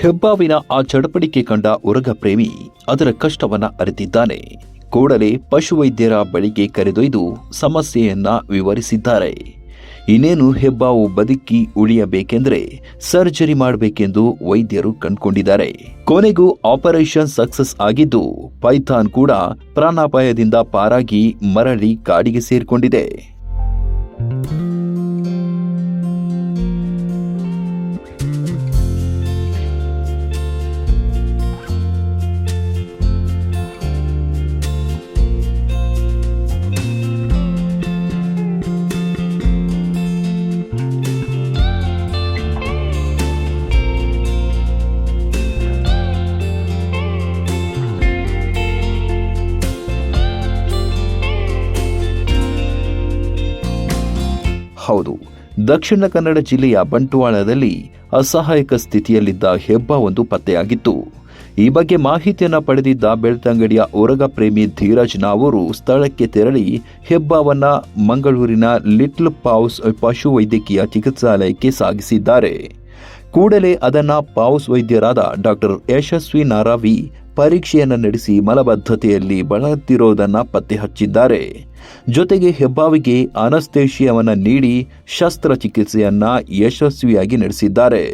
ಹೆಬ್ಬಾವಿನ ಆ ಚಡಪಡಿಕೆ ಕಂಡ ಉರಗ ಪ್ರೇಮಿ ಅದರ ಕಷ್ಟವನ್ನ ಅರಿತಿದ್ದಾನೆ. ಕೂಡಲೇ ಪಶುವೈದ್ಯರ ಬಳಿಗೆ ಕರೆದೊಯ್ದು ಸಮಸ್ಯೆಯನ್ನ ವಿವರಿಸಿದ್ದಾರೆ. ಇನ್ನೇನು ಹೆಬ್ಬಾವು ಬದುಕಿ ಉಳಿಯಬೇಕೆಂದ್ರೆ ಸರ್ಜರಿ ಮಾಡಬೇಕೆಂದು ವೈದ್ಯರು ಕಂಡುಕೊಂಡಿದ್ದಾರೆ. ಕೊನೆಗೂ ಆಪರೇಷನ್ ಸಕ್ಸಸ್ ಆಗಿದ್ದು ಪೈಥಾನ್ ಕೂಡ ಪ್ರಾಣಾಪಾಯದಿಂದ ಪಾರಾಗಿ ಮರಳಿ ಕಾಡಿಗೆ ಸೇರಿಕೊಂಡಿದೆ. ಹೌದು, ದಕ್ಷಿಣ ಕನ್ನಡ ಜಿಲ್ಲೆಯ ಬಂಟ್ವಾಳದಲ್ಲಿ ಅಸಹಾಯಕ ಸ್ಥಿತಿಯಲ್ಲಿದ್ದ ಹೆಬ್ಬಾವೊಂದು ಪತ್ತೆಯಾಗಿತ್ತು. ಈ ಬಗ್ಗೆ ಮಾಹಿತಿಯನ್ನು ಪಡೆದಿದ್ದ ಬೆಳ್ತಂಗಡಿಯ ಉರಗ ಪ್ರೇಮಿ ಧೀರಜ್ ನಾವೂರು ಸ್ಥಳಕ್ಕೆ ತೆರಳಿ ಹೆಬ್ಬಾವನ್ನ ಮಂಗಳೂರಿನ ಲಿಟ್ಲ್ ಪಾವ್ಸ್ ಪಶು ವೈದ್ಯಕೀಯ ಚಿಕಿತ್ಸಾಲಯಕ್ಕೆ ಸಾಗಿಸಿದ್ದಾರೆ. ಕೂಡಲೇ ಅದನ್ನ ಪಾವ್ಸ್ ವೈದ್ಯರಾದ ಡಾಕ್ಟರ್ ಯಶಸ್ವಿ ನಾರಾವಿ ಪರೀಕ್ಷೆಯನ್ನು ನಡೆಸಿ ಮಲಬದ್ಧತೆಯಲ್ಲಿ ಬಳಲುತ್ತಿರೋದನ್ನ ಪತ್ತೆ ಹಚ್ಚಿದ್ದಾರೆ. ಜೊತೆಗೆ ಹೆಬ್ಬಾವಿಗೆ ಅನಸ್ತೇಶಿಯಾವನ್ನ ನೀಡಿ ಶಸ್ತ್ರಚಿಕಿತ್ಸೆಯನ್ನ ಯಶಸ್ವಿಯಾಗಿ ನಡೆಸಿದ್ದಾರೆ.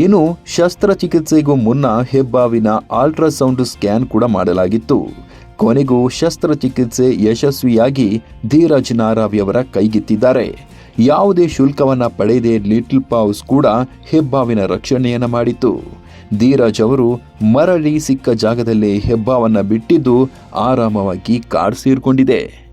ಇನ್ನು ಶಸ್ತ್ರಚಿಕಿತ್ಸೆಗೂ ಮುನ್ನ ಹೆಬ್ಬಾವಿನ ಅಲ್ಟ್ರಾಸೌಂಡ್ ಸ್ಕ್ಯಾನ್ ಕೂಡ ಮಾಡಲಾಗಿತ್ತು. ಕೊನೆಗೂ ಶಸ್ತ್ರಚಿಕಿತ್ಸೆ ಯಶಸ್ವಿಯಾಗಿ ಧೀರಜ್ ನಾರಾವಿಯವರ ಕೈಗೆತ್ತಿದ್ದಾರೆ. ಯಾವುದೇ ಶುಲ್ಕವನ್ನ ಪಡೆಯದೆ ಲಿಟ್ಲ್ ಪಾವ್ಸ್ ಕೂಡ ಹೆಬ್ಬಾವಿನ ರಕ್ಷಣೆಯನ್ನ ಮಾಡಿತ್ತು. ಧೀರಜ್ ಅವರು ಮರಳಿ ಸಿಕ್ಕ ಜಾಗದಲ್ಲೇ ಹೆಬ್ಬಾವನ್ನ ಬಿಟ್ಟಿದ್ದು ಆರಾಮವಾಗಿ ಕಾಡು ಸೇರಿಕೊಂಡಿದೆ.